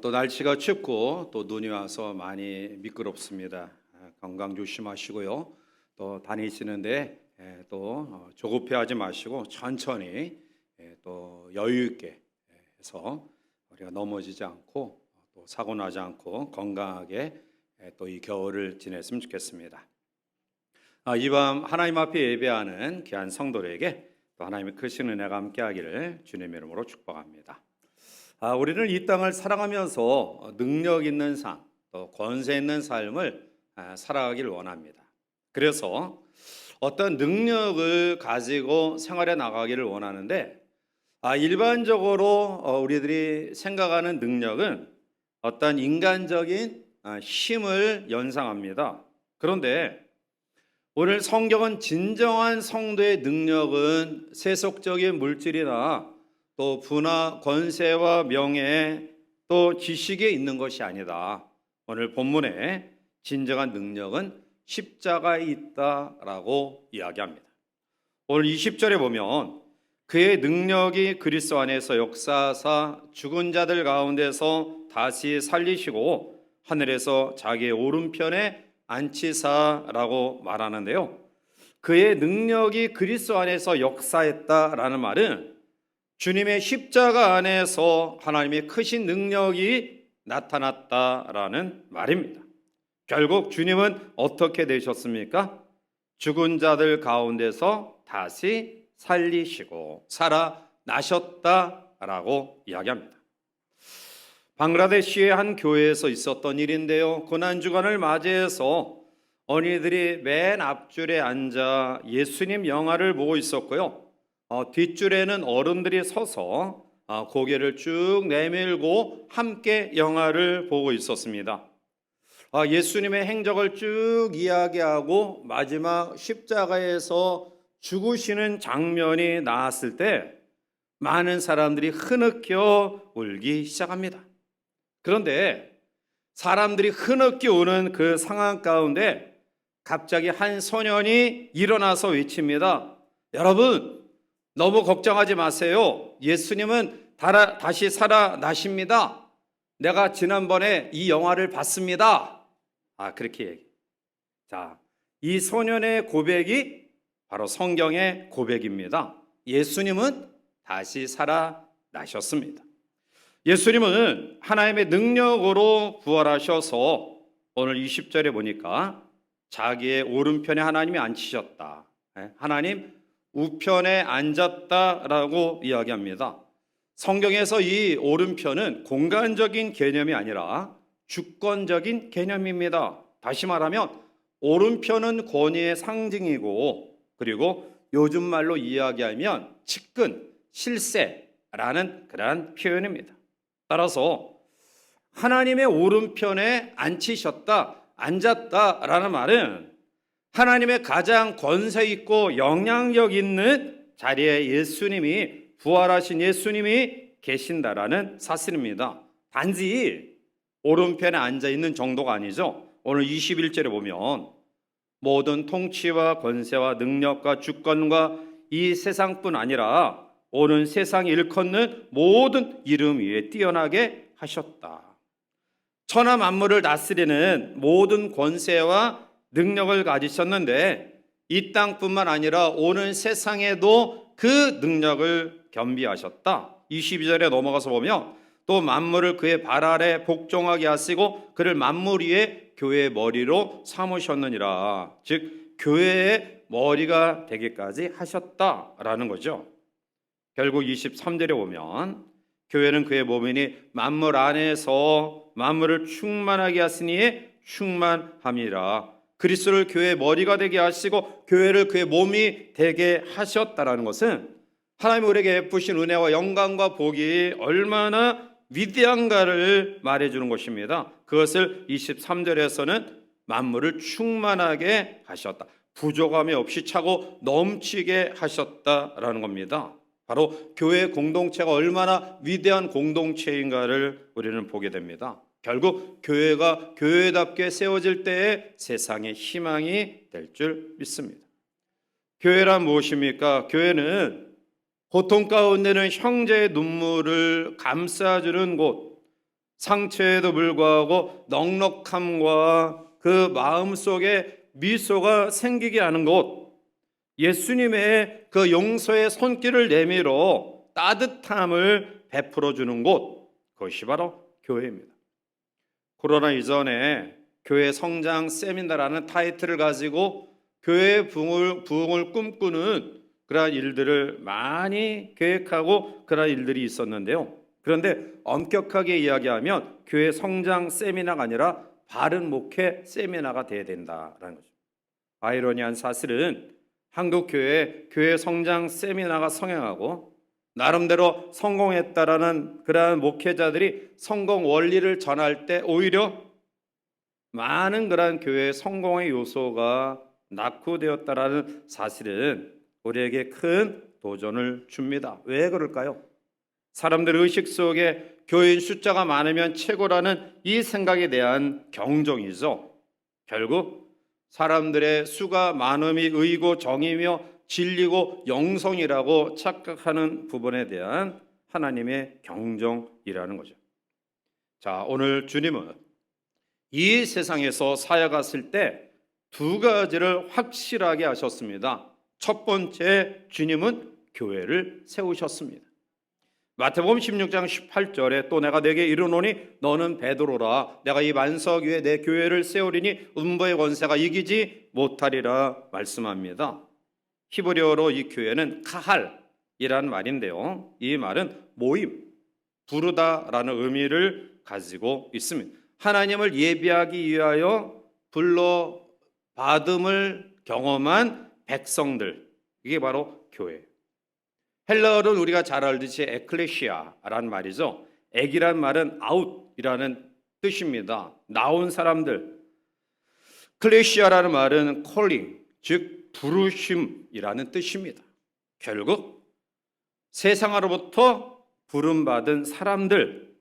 또 날씨가 춥고 또 눈이 와서 많이 미끄럽습니다. 건강 조심하시고요. 또 다니시는데 또 조급해하지 마시고 천천히 또 여유 있게 해서 우리가 넘어지지 않고 또 사고 나지 않고 건강하게 또 이 겨울을 지냈으면 좋겠습니다. 이 밤 하나님 앞에 예배하는 귀한 성도들에게 또 하나님의 크신 은혜가 함께하기를 주님의 이름으로 축복합니다. 우리는 이 땅을 살아가면서 능력 있는 삶, 또 권세 있는 삶을 살아가길 원합니다. 그래서 어떤 능력을 가지고 생활해 나가기를 원하는데 일반적으로 우리들이 생각하는 능력은 어떤 인간적인 힘을 연상합니다. 그런데 오늘 성경은 진정한 성도의 능력은 세속적인 물질이나 또 부나 권세와 명예 또 지식에 있는 것이 아니다. 오늘 본문에 진정한 능력은 십자가에 있다라고 이야기합니다. 오늘 20절에 보면 그의 능력이 그리스도 안에서 역사하사 죽은 자들 가운데서 다시 살리시고 하늘에서 자기의 오른편에 앉히사라고 말하는데요. 그의 능력이 그리스도 안에서 역사했다라는 말은 주님의 십자가 안에서 하나님의 크신 능력이 나타났다라는 말입니다. 결국 주님은 어떻게 되셨습니까? 죽은 자들 가운데서 다시 살리시고 살아나셨다라고 이야기합니다. 방글라데시의 한 교회에서 있었던 일인데요. 고난주간을 맞이해서 어린이들이 맨 앞줄에 앉아 예수님 영화를 보고 있었고요. 뒷줄에는 어른들이 서서 고개를 쭉 내밀고 함께 영화를 보고 있었습니다. 예수님의 행적을 쭉 이야기하고 마지막 십자가에서 죽으시는 장면이 나왔을 때 많은 사람들이 흐느껴 울기 시작합니다. 그런데 사람들이 흐느껴 우는 그 상황 가운데 갑자기 한 소년이 일어나서 외칩니다. 여러분, 너무 걱정하지 마세요. 예수님은 다시 살아나십니다. 내가 지난번에 이 영화를 봤습니다. 그렇게 얘기해요. 자, 이 소년의 고백이 바로 성경의 고백입니다. 예수님은 다시 살아나셨습니다. 예수님은 하나님의 능력으로 부활하셔서 오늘 20절에 보니까 자기의 오른편에 하나님이 앉히셨다. 하나님 우편에 앉았다라고 이야기합니다. 성경에서 이 오른편은 공간적인 개념이 아니라 주권적인 개념입니다. 다시 말하면 오른편은 권위의 상징이고 그리고 요즘 말로 이야기하면 측근, 실세라는 그러한 표현입니다. 따라서 하나님의 오른편에 앉았다라는 말은 하나님의 가장 권세 있고 영향력 있는 자리에 부활하신 예수님이 계신다라는 사실입니다. 단지 오른편에 앉아 있는 정도가 아니죠. 오늘 21절에 보면 모든 통치와 권세와 능력과 주권과 이 세상뿐 아니라 오는 세상 일컫는 모든 이름 위에 뛰어나게 하셨다. 천하 만물을 다스리는 모든 권세와 능력을 가지셨는데 이 땅뿐만 아니라 오는 세상에도 그 능력을 겸비하셨다. 22절에 넘어가서 보면 또 만물을 그의 발 아래 복종하게 하시고 그를 만물 위에 교회의 머리로 삼으셨느니라. 즉 교회의 머리가 되기까지 하셨다라는 거죠. 결국 23절에 보면 교회는 그의 몸이니 만물 안에서 만물을 충만하게 하시니 충만함이라. 그리스도를 교회의 머리가 되게 하시고 교회를 그의 몸이 되게 하셨다라는 것은 하나님이 우리에게 베푸신 은혜와 영광과 복이 얼마나 위대한가를 말해주는 것입니다. 그것을 23절에서는 만물을 충만하게 하셨다. 부족함이 없이 차고 넘치게 하셨다라는 겁니다. 바로 교회 공동체가 얼마나 위대한 공동체인가를 우리는 보게 됩니다. 결국 교회가 교회답게 세워질 때에 세상의 희망이 될 줄 믿습니다. 교회란 무엇입니까? 교회는 고통 가운데는 형제의 눈물을 감싸주는 곳, 상처에도 불구하고 넉넉함과 그 마음속에 미소가 생기게 하는 곳, 예수님의 그 용서의 손길을 내밀어 따뜻함을 베풀어 주는 곳, 그것이 바로 교회입니다. 코로나 이전에 교회 성장 세미나라는 타이틀을 가지고 교회 부흥을 꿈꾸는 그러한 일들을 많이 계획하고 그러한 일들이 있었는데요. 그런데 엄격하게 이야기하면 교회 성장 세미나가 아니라 바른 목회 세미나가 돼야 된다라는 거죠. 아이러니한 사실은 한국 교회 성장 세미나가 성행하고 나름대로 성공했다라는 그러한 목회자들이 성공 원리를 전할 때 오히려 많은 그러한 교회의 성공의 요소가 낙후되었다라는 사실은 우리에게 큰 도전을 줍니다. 왜 그럴까요? 사람들의 의식 속에 교인 숫자가 많으면 최고라는 이 생각에 대한 경종이죠. 결국 사람들의 수가 많음이 의고 정이며 진리고 영성이라고 착각하는 부분에 대한 하나님의 경종이라는 거죠. 자, 오늘 주님은 이 세상에서 사역하실 때 두 가지를 확실하게 하셨습니다. 첫 번째, 주님은 교회를 세우셨습니다. 마태복음 16장 18절에 또 내가 네게 이르노니 너는 베드로라 내가 이 반석 위에 내 교회를 세우리니 음부의 권세가 이기지 못하리라 말씀합니다. 히브리어로 이 교회는 카할이라는 말인데요. 이 말은 모임, 부르다라는 의미를 가지고 있습니다. 하나님을 예비하기 위하여 불러 받음을 경험한 백성들, 이게 바로 교회. 헬라어는 우리가 잘 알듯이 에클레시아라는 말이죠. 액이란 말은 아웃이라는 뜻입니다. 나온 사람들. 클레시아라는 말은 콜링, 즉 부르심이라는 뜻입니다. 결국 세상으로부터 부름받은 사람들,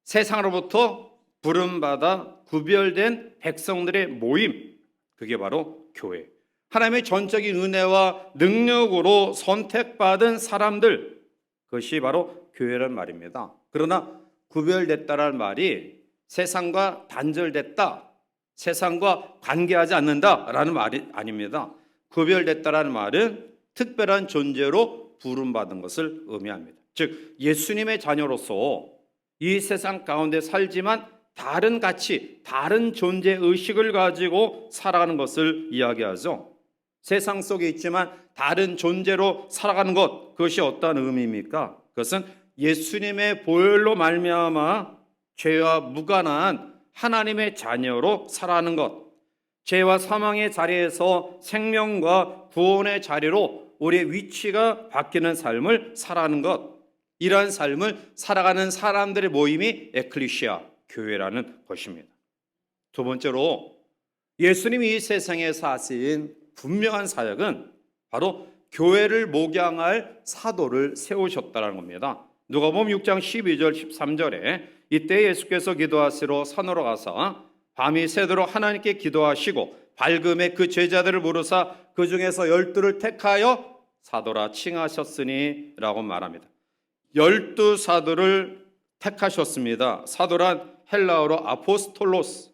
세상으로부터 부름받아 구별된 백성들의 모임, 그게 바로 교회. 하나님의 전적인 은혜와 능력으로 선택받은 사람들, 그것이 바로 교회란 말입니다. 그러나 구별됐다라는 말이 세상과 단절됐다, 세상과 관계하지 않는다라는 말이 아닙니다. 구별됐다라는 말은 특별한 존재로 부름받은 것을 의미합니다. 즉 예수님의 자녀로서 이 세상 가운데 살지만 다른 가치, 다른 존재 의식을 가지고 살아가는 것을 이야기하죠. 세상 속에 있지만 다른 존재로 살아가는 것, 그것이 어떤 의미입니까? 그것은 예수님의 보혈로 말미암아 죄와 무관한 하나님의 자녀로 살아가는 것, 죄와 사망의 자리에서 생명과 구원의 자리로 우리의 위치가 바뀌는 삶을 살아가는 것, 이러한 삶을 살아가는 사람들의 모임이 에클리시아, 교회라는 것입니다. 두 번째로 예수님이 이 세상에서 하신 분명한 사역은 바로 교회를 목양할 사도를 세우셨다는 겁니다. 누가복음 6장 12절 13절에 이때 예수께서 기도하시러 산으로 가사 밤이 새도록 하나님께 기도하시고 밝음에 그 제자들을 부르사 그 중에서 12를 택하여 사도라 칭하셨으니 라고 말합니다. 12사도를 택하셨습니다. 사도란 헬라어로 아포스톨로스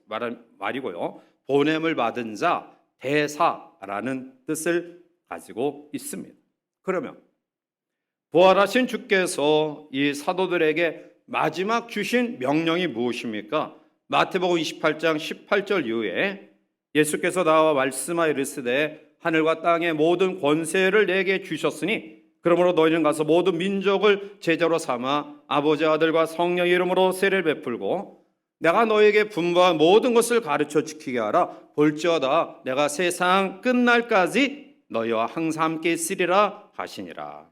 말이고요. 보냄을 받은 자, 대사라는 뜻을 가지고 있습니다. 그러면 부활하신 주께서 이 사도들에게 마지막 주신 명령이 무엇입니까? 마태복음 28장 18절 이후에 예수께서 나와 말씀하여 이르시되 하늘과 땅의 모든 권세를 내게 주셨으니 그러므로 너희는 가서 모든 민족을 제자로 삼아 아버지 아들과 성령의 이름으로 세례를 베풀고 내가 너에게 분부한 모든 것을 가르쳐 지키게 하라. 볼지어다 내가 세상 끝날까지 너희와 항상 함께 있으리라 하시니라.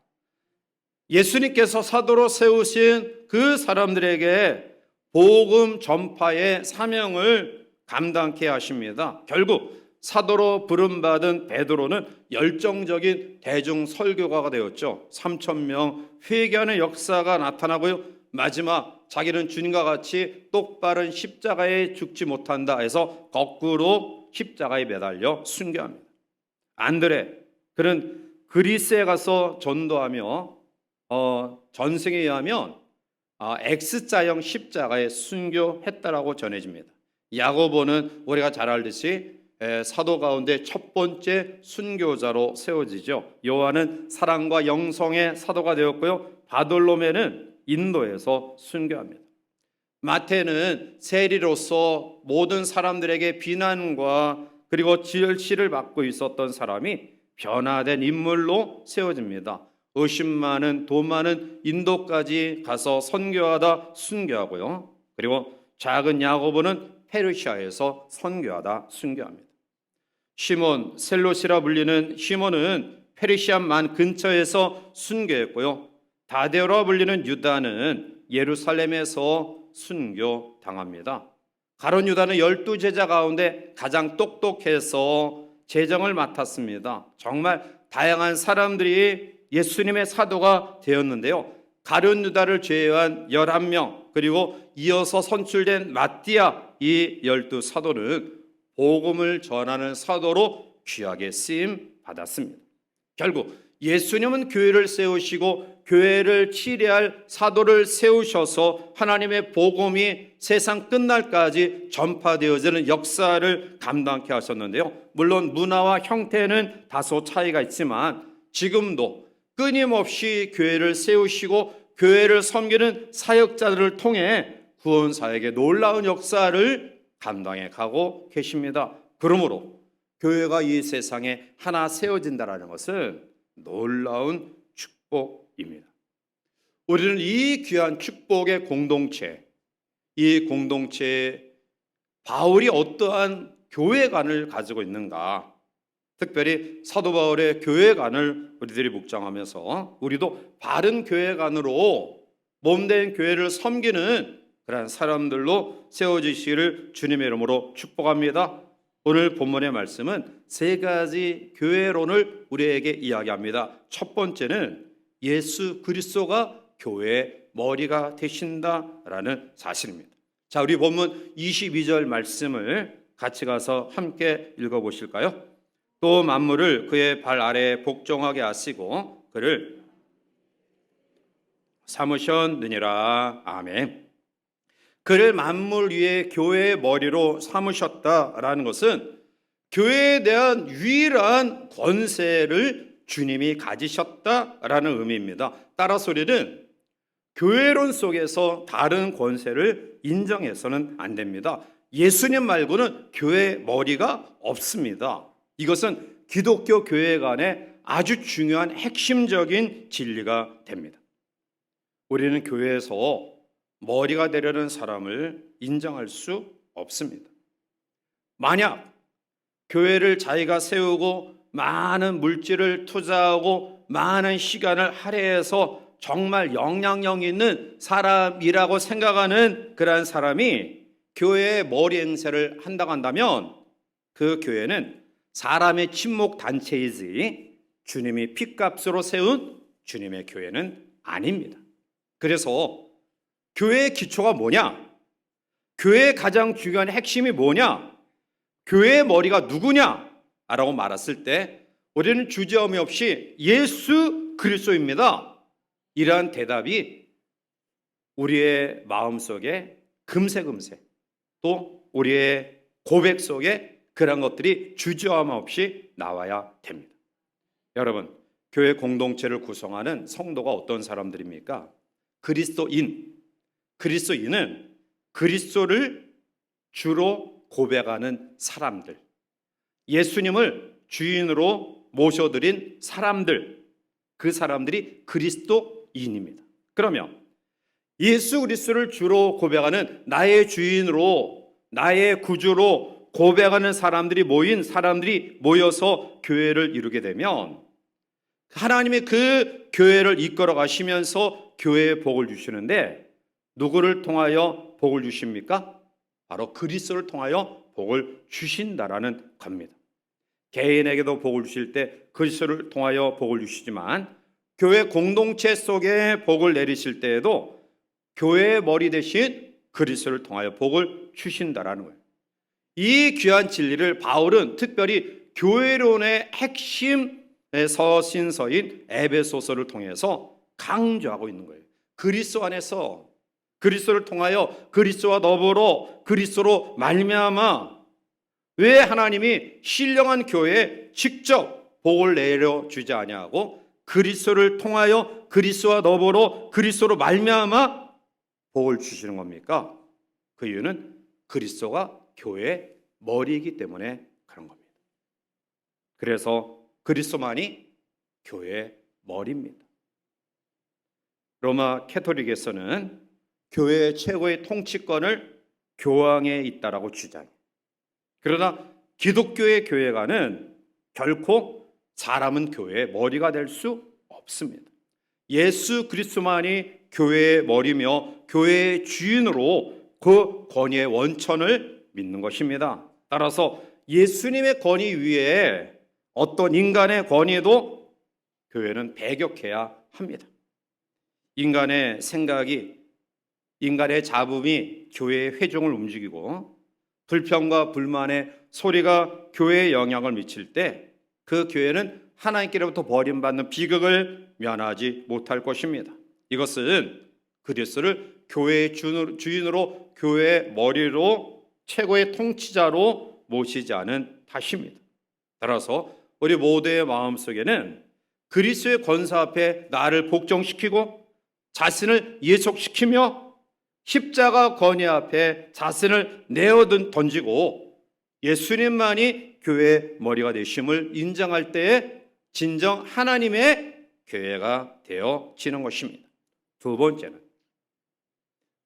예수님께서 사도로 세우신 그 사람들에게 복음 전파의 사명을 감당케 하십니다. 결국 사도로 부름받은 베드로는 열정적인 대중 설교가가 되었죠. 3,000명 회개하는 역사가 나타나고요. 마지막 자기는 주님과 같이 똑바른 십자가에 죽지 못한다 해서 거꾸로 십자가에 매달려 순교합니다. 안드레, 그는 그리스에 가서 전도하며 전승에 의하면 X자형 십자가에 순교했다라고 전해집니다. 야고보는 우리가 잘 알듯이 사도 가운데 첫 번째 순교자로 세워지죠. 요한은 사랑과 영성의 사도가 되었고요. 바돌로메는 인도에서 순교합니다. 마태는 세리로서 모든 사람들에게 비난과 그리고 질시를 받고 있었던 사람이 변화된 인물로 세워집니다. 의심 많은 돈 많은 인도까지 가서 선교하다 순교하고요. 그리고 작은 야고보는 페르시아에서 선교하다 순교합니다. 시몬 셀롯이라 불리는 시몬은 페르시아 만 근처에서 순교했고요. 다데오라 불리는 유다는 예루살렘에서 순교당합니다. 가룟 유다는 12제자 가운데 가장 똑똑해서 재정을 맡았습니다. 정말 다양한 사람들이 예수님의 사도가 되었는데요. 가룟 유다를 제외한 11명 그리고 이어서 선출된 마띠아 이 12사도는 복음을 전하는 사도로 귀하게 쓰임 받았습니다. 결국 예수님은 교회를 세우시고 교회를 치례할 사도를 세우셔서 하나님의 복음이 세상 끝날까지 전파되어지는 역사를 감당케 하셨는데요. 물론 문화와 형태는 다소 차이가 있지만 지금도 끊임없이 교회를 세우시고 교회를 섬기는 사역자들을 통해 구원사에게 놀라운 역사를 감당해 가고 계십니다. 그러므로 교회가 이 세상에 하나 세워진다는 것은 놀라운 축복입니다. 우리는 이 귀한 축복의 공동체, 이 공동체에 바울이 어떠한 교회관을 가지고 있는가, 특별히 사도 바울의 교회관을 우리들이 묵상하면서 우리도 바른 교회관으로 몸된 교회를 섬기는 그러한 사람들로 세워지시기를 주님의 이름으로 축복합니다. 오늘 본문의 말씀은 세 가지 교회론을 우리에게 이야기합니다. 첫 번째는 예수 그리스도가 교회의 머리가 되신다라는 사실입니다. 자, 우리 본문 22절 말씀을 같이 가서 함께 읽어보실까요? 또 만물을 그의 발 아래에 복종하게 하시고 그를 삼으셨느니라. 아멘. 그를 만물 위에 교회의 머리로 삼으셨다라는 것은 교회에 대한 유일한 권세를 주님이 가지셨다라는 의미입니다. 따라서 우리는 교회론 속에서 다른 권세를 인정해서는 안 됩니다. 예수님 말고는 교회의 머리가 없습니다. 이것은 기독교 교회 간의 아주 중요한 핵심적인 진리가 됩니다. 우리는 교회에서 머리가 되려는 사람을 인정할 수 없습니다. 만약 교회를 자기가 세우고 많은 물질을 투자하고 많은 시간을 할애해서 정말 영향력 있는 사람이라고 생각하는 그러한 사람이 교회의 머리 행세를 한다고 한다면 그 교회는 사람의 친목 단체이지 주님이 핏값으로 세운 주님의 교회는 아닙니다. 그래서 교회의 기초가 뭐냐? 교회의 가장 중요한 핵심이 뭐냐? 교회의 머리가 누구냐? 라고 말했을 때 우리는 주저함이 없이 예수 그리스도입니다. 이러한 대답이 우리의 마음속에 금세금세 또 우리의 고백 속에 그런 것들이 주저함 없이 나와야 됩니다. 여러분, 교회 공동체를 구성하는 성도가 어떤 사람들입니까? 그리스도인. 그리스도인은 그리스도를 주로 고백하는 사람들, 예수님을 주인으로 모셔드린 사람들, 그 사람들이 그리스도인입니다. 그러면 예수 그리스도를 주로 고백하는 나의 주인으로 나의 구주로 고백하는 사람들이 모여서 교회를 이루게 되면 하나님이 그 교회를 이끌어 가시면서 교회에 복을 주시는데 누구를 통하여 복을 주십니까? 바로 그리스도를 통하여 복을 주신다라는 겁니다. 개인에게도 복을 주실 때 그리스도를 통하여 복을 주시지만 교회 공동체 속에 복을 내리실 때에도 교회의 머리 대신 그리스도를 통하여 복을 주신다라는 거예요. 이 귀한 진리를 바울은 특별히 교회론의 핵심 서신서인 에베소서를 통해서 강조하고 있는 거예요. 그리스도 안에서 그리스도를 통하여 그리스도와 더불어 그리스도로 말미암아 왜 하나님이 신령한 교회에 직접 복을 내려주지 아니하고 그리스도를 통하여 그리스도와 더불어 그리스도로 말미암아 복을 주시는 겁니까? 그 이유는 그리스도가 교회의 머리이기 때문에 그런 겁니다. 그래서 그리스도만이 교회의 머리입니다. 로마 캐토릭에서는 교회의 최고의 통치권을 교황에 있다라고 주장해요. 그러나 기독교의 교회가는 결코 사람은 교회의 머리가 될 수 없습니다. 예수 그리스도만이 교회의 머리며 교회의 주인으로 그 권위의 원천을 믿는 것입니다. 따라서 예수님의 권위 위에 어떤 인간의 권위도 교회는 배격해야 합니다. 인간의 생각이, 인간의 잡음이 교회의 회중을 움직이고 불평과 불만의 소리가 교회에 영향을 미칠 때 그 교회는 하나님께로부터 버림받는 비극을 면하지 못할 것입니다. 이것은 그리스도를 교회의 주인으로 교회의 머리로 최고의 통치자로 모시지 않은 탓입니다. 따라서 우리 모두의 마음속에는 그리스도의 권사 앞에 나를 복종시키고 자신을 예속시키며 십자가 권위 앞에 자신을 내어 던지고 예수님만이 교회의 머리가 되심을 인정할 때에 진정 하나님의 교회가 되어지는 것입니다. 두 번째는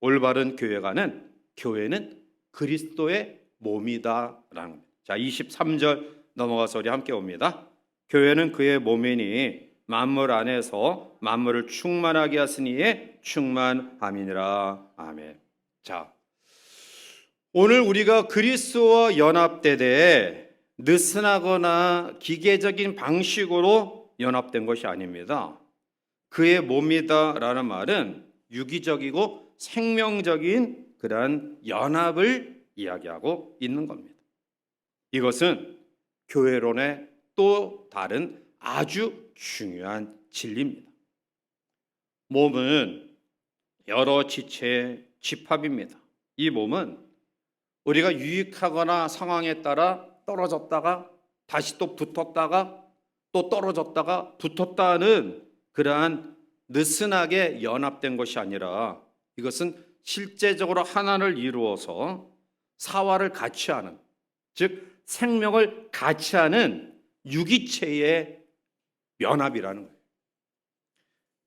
올바른 교회는 그리스도의 몸이다라는 겁니다. 자, 23절 넘어가서 우리 함께 봅니다. 교회는 그의 몸이니 만물 안에서 만물을 충만하게 하시니에 충만함이니라. 아멘. 자, 오늘 우리가 그리스도와 연합되되 느슨하거나 기계적인 방식으로 연합된 것이 아닙니다. 그의 몸이다라는 말은 유기적이고 생명적인 그러한 연합을 이야기하고 있는 겁니다. 이것은 교회론의 또 다른 아주 중요한 진리입니다. 몸은 여러 지체의 집합입니다. 이 몸은 우리가 유익하거나 상황에 따라 떨어졌다가 다시 또 붙었다가 또 떨어졌다가 붙었다는 그러한 느슨하게 연합된 것이 아니라 이것은 실제적으로 하나를 이루어서 사화를 같이 하는, 즉 생명을 같이 하는 유기체의 연합이라는 거예요.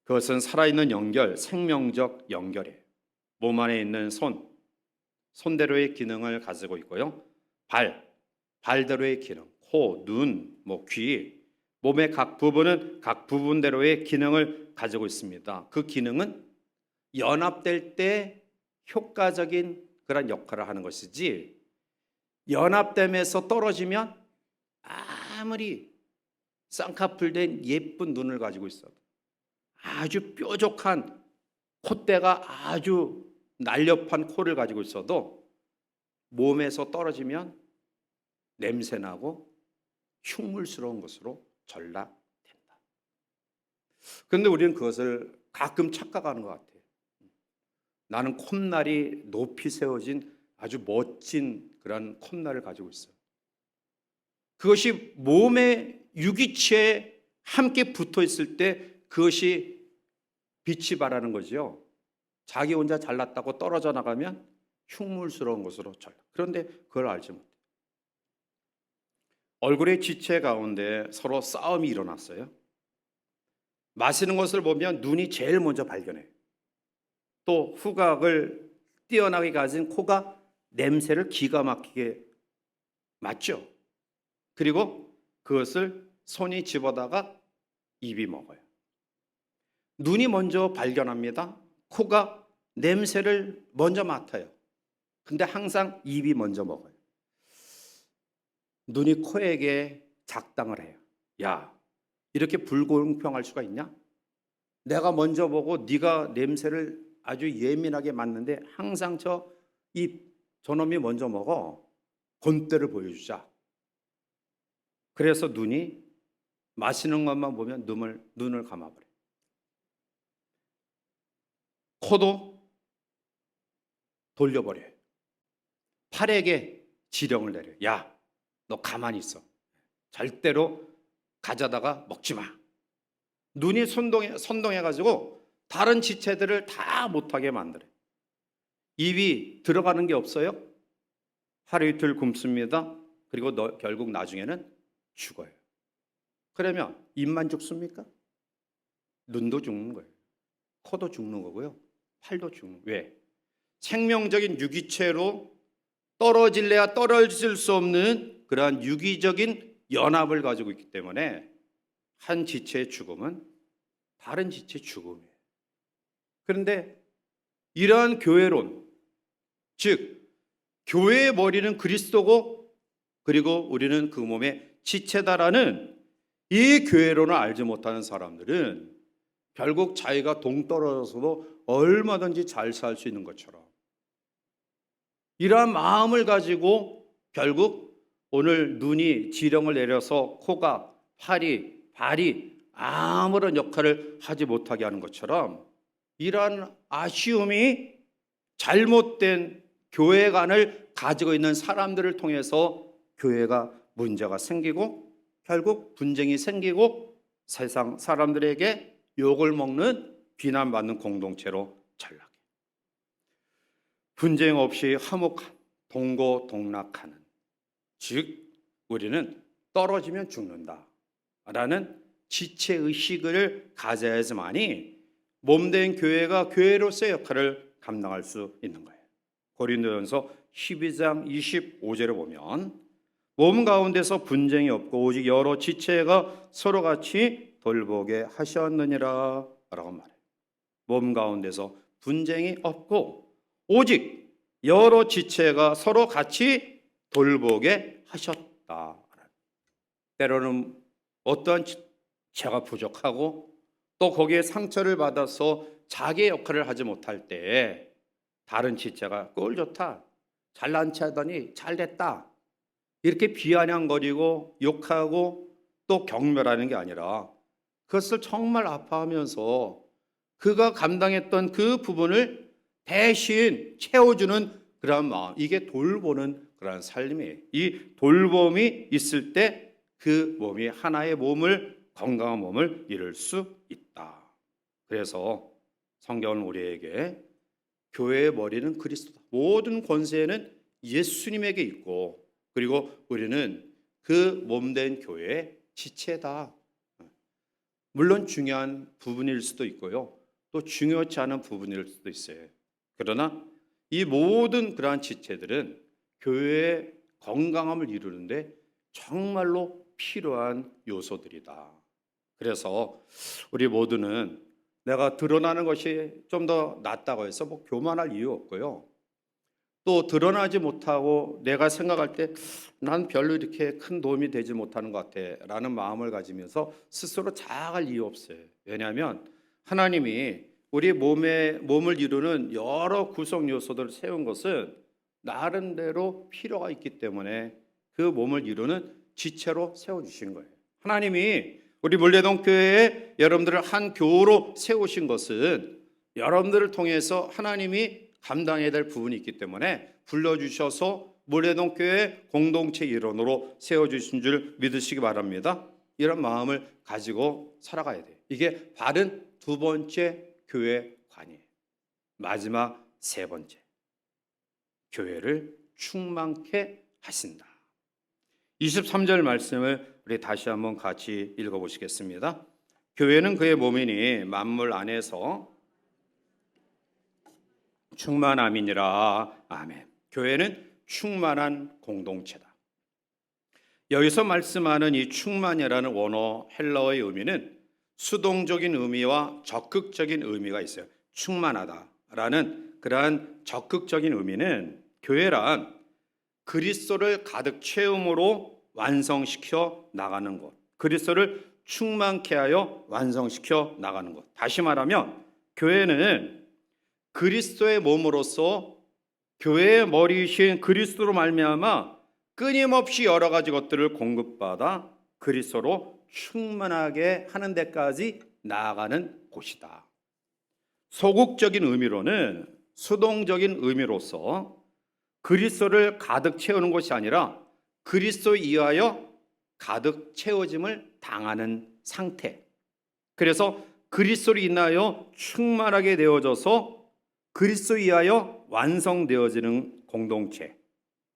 그것은 살아있는 연결, 생명적 연결이에요. 몸 안에 있는 손대로의 기능을 가지고 있고요. 발대로의 기능, 코, 눈, 귀, 몸의 각 부분은 각 부분대로의 기능을 가지고 있습니다. 그 기능은 연합될 때 효과적인 그런 역할을 하는 것이지 연합됨에서 떨어지면 아무리 쌍꺼풀된 예쁜 눈을 가지고 있어도 아주 뾰족한 콧대가 아주 날렵한 코를 가지고 있어도 몸에서 떨어지면 냄새나고 흉물스러운 것으로 전락된다. 그런데 우리는 그것을 가끔 착각하는 것 같아요. 나는 콧날이 높이 세워진 아주 멋진 그런 콧날을 가지고 있어요. 그것이 몸의 유기체에 함께 붙어 있을 때 그것이 빛이 발하는 거죠. 자기 혼자 잘났다고 떨어져 나가면 흉물스러운 것으로 전락. 그런데 그걸 알지 못해요. 얼굴의 지체 가운데 서로 싸움이 일어났어요. 마시는 것을 보면 눈이 제일 먼저 발견해요. 또 후각을 뛰어나게 가진 코가 냄새를 기가 막히게 맡죠. 그리고 그것을 손이 집어다가 입이 먹어요. 눈이 먼저 발견합니다. 코가 냄새를 먼저 맡아요. 근데 항상 입이 먼저 먹어요. 눈이 코에게 작당을 해요. 야, 이렇게 불공평할 수가 있냐? 내가 먼저 보고 네가 냄새를 아주 예민하게 맡는데 항상 저놈이 먼저 먹어. 본때를 보여주자. 그래서 눈이 마시는 것만 보면 눈을 감아버려요. 코도 돌려버려요. 팔에게 지령을 내려요. 야, 너 가만히 있어. 절대로 가져다가 먹지 마. 눈이 선동해가지고 다른 지체들을 다 못하게 만들어요. 입이 들어가는 게 없어요. 하루 이틀 굶습니다. 그리고 결국 나중에는 죽어요. 그러면 입만 죽습니까? 눈도 죽는 거예요. 코도 죽는 거고요. 팔도 죽는 거예요. 왜? 생명적인 유기체로 떨어질래야 떨어질 수 없는 그러한 유기적인 연합을 가지고 있기 때문에 한 지체의 죽음은 다른 지체의 죽음이에요. 그런데 이러한 교회론, 즉 교회의 머리는 그리스도고 그리고 우리는 그 몸의 지체다라는 이 교회론을 알지 못하는 사람들은 결국 자기가 동떨어져서도 얼마든지 잘 살 수 있는 것처럼 이러한 마음을 가지고 결국 오늘 눈이 지령을 내려서 코가, 팔이, 발이 아무런 역할을 하지 못하게 하는 것처럼 이러한 아쉬움이 잘못된 교회관을 가지고 있는 사람들을 통해서 교회가 문제가 생기고 결국 분쟁이 생기고 세상 사람들에게 욕을 먹는 비난받는 공동체로 전락해. 분쟁 없이 화목한 동고동락하는, 즉 우리는 떨어지면 죽는다라는 지체의식을 가져야지만이 몸된 교회가 교회로서의 역할을 감당할 수 있는 거예요. 고린도전서 12장 25절을 보면 몸 가운데서 분쟁이 없고 오직 여러 지체가 서로 같이 돌보게 하셨느니라 라고 말해요. 몸 가운데서 분쟁이 없고 오직 여러 지체가 서로 같이 돌보게 하셨다. 때로는 어떠한 지체가 부족하고 또 거기에 상처를 받아서 자기의 역할을 하지 못할 때 다른 지체가 꼴 좋다, 잘난 체하더니 잘됐다 이렇게 비아냥거리고 욕하고 또 경멸하는 게 아니라 그것을 정말 아파하면서 그가 감당했던 그 부분을 대신 채워주는 그런 마음, 이게 돌보는 그런 삶이에요. 이 돌봄이 있을 때 그 몸이 하나의 몸을, 건강한 몸을 이룰 수 있다. 그래서 성경은 우리에게 교회의 머리는 그리스도다. 모든 권세는 예수님에게 있고 그리고 우리는 그 몸된 교회의 지체다. 물론 중요한 부분일 수도 있고요. 또 중요치 않은 부분일 수도 있어요. 그러나 이 모든 그러한 지체들은 교회의 건강함을 이루는데 정말로 필요한 요소들이다. 그래서 우리 모두는 내가 드러나는 것이 좀 더 낫다고 해서 뭐 교만할 이유 없고요. 또 드러나지 못하고 내가 생각할 때 난 별로 이렇게 큰 도움이 되지 못하는 것 같아 라는 마음을 가지면서 스스로 자학할 이유 없어요. 왜냐하면 하나님이 우리 몸을 이루는 여러 구성 요소들을 세운 것은 나름대로 필요가 있기 때문에 그 몸을 이루는 지체로 세워주신 거예요. 하나님이 우리 물레동교회에 여러분들을 한 교우로 세우신 것은 여러분들을 통해서 하나님이 감당해야 될 부분이 있기 때문에 불러주셔서 물레동교회 공동체 일원으로 세워주신 줄 믿으시기 바랍니다. 이런 마음을 가지고 살아가야 돼요. 이게 바른 두 번째 교회관이에요. 마지막 세 번째, 교회를 충만케 하신다. 23절 말씀을 우리 다시 한번 같이 읽어보시겠습니다. 교회는 그의 몸이니 만물 안에서 충만함이니라. 아멘. 교회는 충만한 공동체다. 여기서 말씀하는 이 충만이라는 원어 헬라어의 의미는 수동적인 의미와 적극적인 의미가 있어요. 충만하다라는 그러한 적극적인 의미는 교회란 그리스도를 가득 채움으로 완성시켜 나가는 것, 그리스도를 충만케 하여 완성시켜 나가는 것. 다시 말하면 교회는 그리스도의 몸으로서 교회의 머리이신 그리스도로 말미암아 끊임없이 여러 가지 것들을 공급받아 그리스도로 충만하게 하는 데까지 나아가는 곳이다. 소극적인 의미로는 수동적인 의미로서 그리스도를 가득 채우는 것이 아니라 그리스도 이하여 가득 채워짐을 당하는 상태. 그래서 그리스도로 인하여 충만하게 되어져서 그리스도 이하여 완성되어지는 공동체.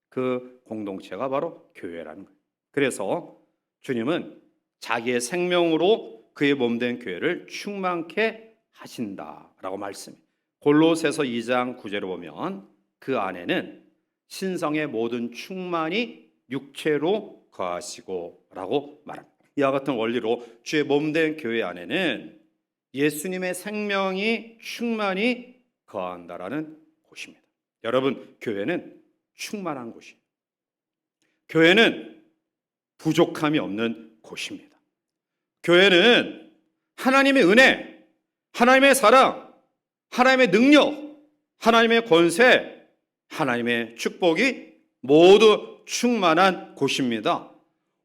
그 공동체가 바로 교회라는 거예요. 그래서 주님은 자기의 생명으로 그의 몸된 교회를 충만케 하신다라고 말씀해요. 골로새서 2장 9절을 보면 그 안에는 신성의 모든 충만이 육체로 거하시고 라고 말합니다. 이와 같은 원리로 주의 몸된 교회 안에는 예수님의 생명이 충만히 거한다라는 곳입니다. 여러분, 교회는 충만한 곳이에요. 교회는 부족함이 없는 곳입니다. 교회는 하나님의 은혜, 하나님의 사랑, 하나님의 능력, 하나님의 권세, 하나님의 축복이 모두 충만한 곳입니다.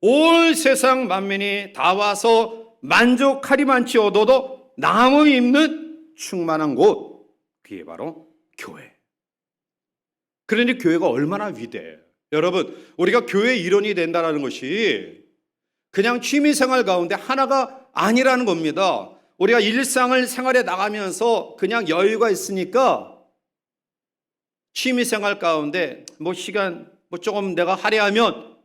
온 세상 만민이 다 와서 만족하리만치 얻어도 남음이 있는 충만한 곳, 그게 바로 교회. 그러니 교회가 얼마나 위대해요. 여러분, 우리가 교회 일원이 된다는 것이 그냥 취미생활 가운데 하나가 아니라는 겁니다. 우리가 일상을 생활에 나가면서 그냥 여유가 있으니까 취미생활 가운데 시간 조금 내가 할애하면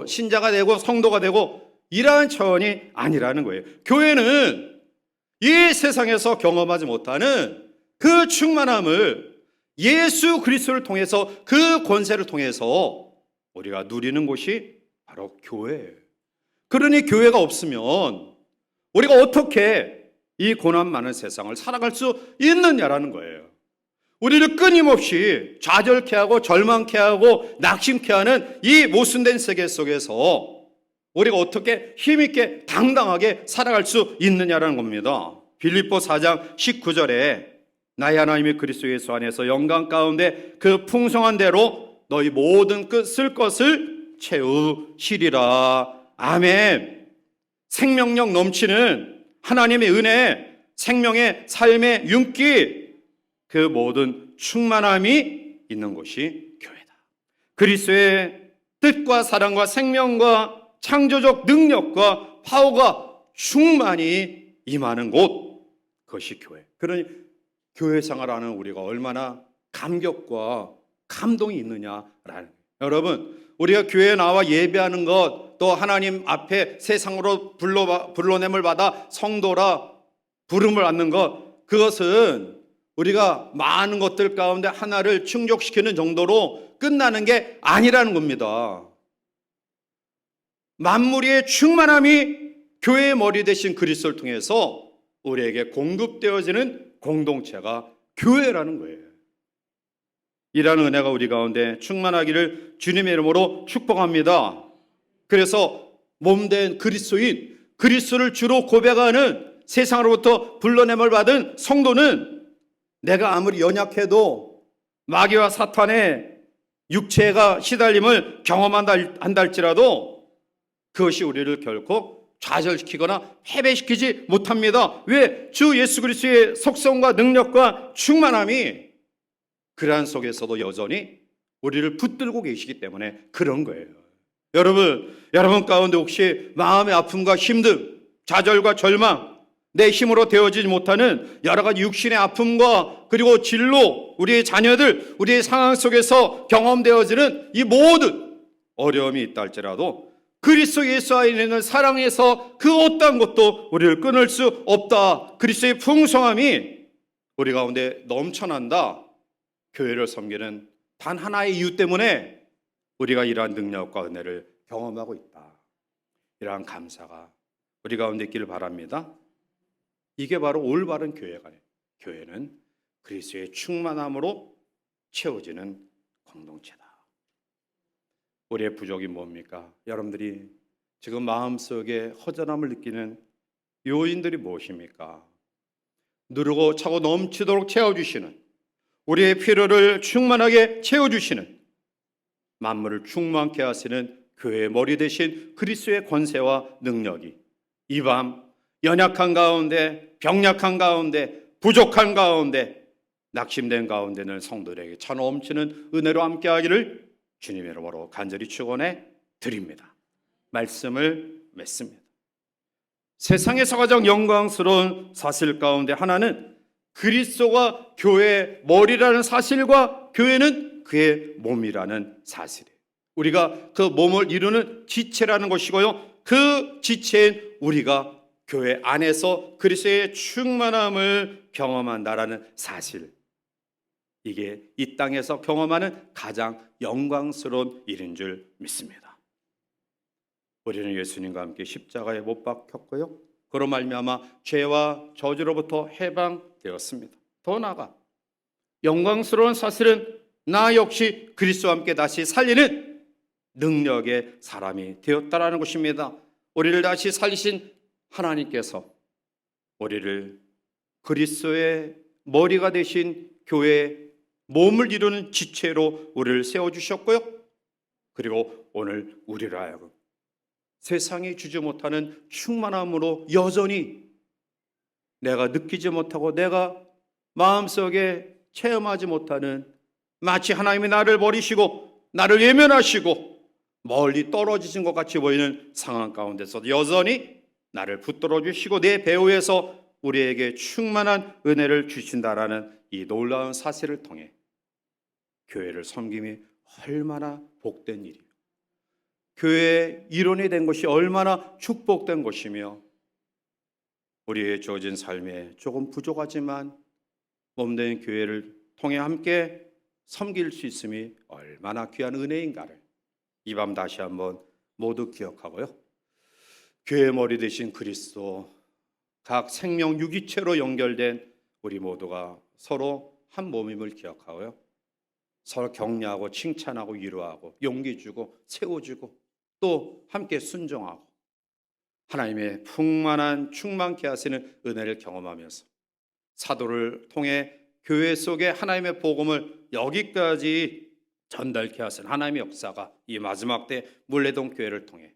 신자가 되고 성도가 되고 이러한 차원이 아니라는 거예요. 교회는 이 세상에서 경험하지 못하는 그 충만함을 예수 그리스도를 통해서 그 권세를 통해서 우리가 누리는 곳이 바로 교회예요. 그러니 교회가 없으면 우리가 어떻게 이 고난 많은 세상을 살아갈 수 있느냐라는 거예요. 우리를 끊임없이 좌절케 하고 절망케 하고 낙심케 하는 이 모순된 세계 속에서 우리가 어떻게 힘있게 당당하게 살아갈 수 있느냐라는 겁니다. 빌립보 4장 19절에 나의 하나님이 그리스도 예수 안에서 영광 가운데 그 풍성한 대로 너희 모든 쓸 것을 채우시리라. 아멘. 생명력 넘치는 하나님의 은혜, 생명의 삶의 윤기, 그 모든 충만함이 있는 곳이 교회다. 그리스도의 뜻과 사랑과 생명과 창조적 능력과 파워가 충만히 임하는 곳, 그것이 교회. 그러니 교회 생활하는 우리가 얼마나 감격과 감동이 있느냐라는. 여러분, 우리가 교회에 나와 예배하는 것, 또 하나님 앞에 세상으로 불러냄을 받아 성도라 부름을 받는 것, 그것은 우리가 많은 것들 가운데 하나를 충족시키는 정도로 끝나는 게 아니라는 겁니다. 만물의 충만함이 교회의 머리 대신 그리스도를 통해서 우리에게 공급되어지는 공동체가 교회라는 거예요. 이라는 은혜가 우리 가운데 충만하기를 주님의 이름으로 축복합니다. 그래서 몸된 그리스도인, 그리스도를 주로 고백하는 세상으로부터 불러냄을 받은 성도는 내가 아무리 연약해도 마귀와 사탄의 육체가 시달림을 경험한다 할지라도 그것이 우리를 결코 좌절시키거나 패배시키지 못합니다. 왜? 주 예수 그리스도의 속성과 능력과 충만함이 그러한 속에서도 여전히 우리를 붙들고 계시기 때문에 그런 거예요. 여러분 가운데 혹시 마음의 아픔과 힘듦, 좌절과 절망, 내 힘으로 되어지지 못하는 여러 가지 육신의 아픔과 그리고 진로, 우리의 자녀들, 우리의 상황 속에서 경험되어지는 이 모든 어려움이 있다 할지라도 그리스도 예수 안에 있는 사랑에서 그 어떠한 것도 우리를 끊을 수 없다. 그리스도의 풍성함이 우리 가운데 넘쳐난다. 교회를 섬기는 단 하나의 이유 때문에 우리가 이러한 능력과 은혜를 경험하고 있다. 이러한 감사가 우리 가운데 있기를 바랍니다. 이게 바로 올바른 교회가 아니에요. 교회는 그리스도의 충만함으로 채워지는 공동체다. 우리의 부족이 뭡니까? 여러분들이 지금 마음속에 허전함을 느끼는 요인들이 무엇입니까? 누르고 차고 넘치도록 채워주시는, 우리의 필요를 충만하게 채워주시는, 만물을 충만케 하시는 교회의 머리 대신 그리스도의 권세와 능력이 이 밤 연약한 가운데, 병약한 가운데, 부족한 가운데 낙심된 가운데는 성도들에게 차 넘치는 은혜로 함께하기를 주님의 이름으로 간절히 축원해 드립니다. 말씀을 맺습니다. 세상에서 가장 영광스러운 사실 가운데 하나는 그리스도가 교회의 머리라는 사실과 교회는 그의 몸이라는 사실이에요. 우리가 그 몸을 이루는 지체라는 것이고요, 그 지체인 우리가 교회 안에서 그리스도의 충만함을 경험한다라는 사실, 이게 이 땅에서 경험하는 가장 영광스러운 일인 줄 믿습니다. 우리는 예수님과 함께 십자가에 못 박혔고요, 그로 말미암아 죄와 저주로부터 해방되었습니다. 더 나아가 영광스러운 사실은 나 역시 그리스도와 함께 다시 살리는 능력의 사람이 되었다라는 것입니다. 우리를 다시 살리신 하나님께서 우리를 그리스도의 머리가 되신 교회의 몸을 이루는 지체로 우리를 세워주셨고요, 그리고 오늘 우리를 하여금 세상이 주지 못하는 충만함으로 여전히 내가 느끼지 못하고 내가 마음속에 체험하지 못하는, 마치 하나님이 나를 버리시고 나를 외면하시고 멀리 떨어지신 것 같이 보이는 상황 가운데서 여전히 나를 붙들어 주시고 내 배후에서 우리에게 충만한 은혜를 주신다라는 이 놀라운 사실을 통해 교회를 섬김이 얼마나 복된 일이에요. 교회의 일원이 된 것이 얼마나 축복된 것이며, 우리의 주어진 삶에 조금 부족하지만 몸된 교회를 통해 함께 섬길 수 있음이 얼마나 귀한 은혜인가를 이 밤 다시 한번 모두 기억하고요, 교회의 머리 되신 그리스도, 각 생명 유기체로 연결된 우리 모두가 서로 한 몸임을 기억하고요, 서로 격려하고 칭찬하고 위로하고 용기 주고 세워주고 또 함께 순종하고 하나님의 풍만한 충만케 하시는 은혜를 경험하면서 사도를 통해 교회 속에 하나님의 복음을 여기까지 전달케 하신 하나님의 역사가 이 마지막 때 물레동 교회를 통해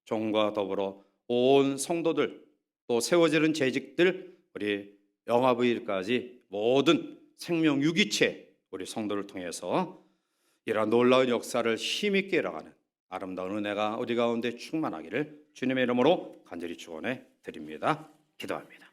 종과 더불어 온 성도들, 또 세워지는 재직들, 우리 영화부일까지 모든 생명 유기체 우리 성도를 통해서 이러한 놀라운 역사를 힘있게 일어가는 아름다운 은혜가 우리 가운데 충만하기를 주님의 이름으로 간절히 축원해 드립니다. 기도합니다.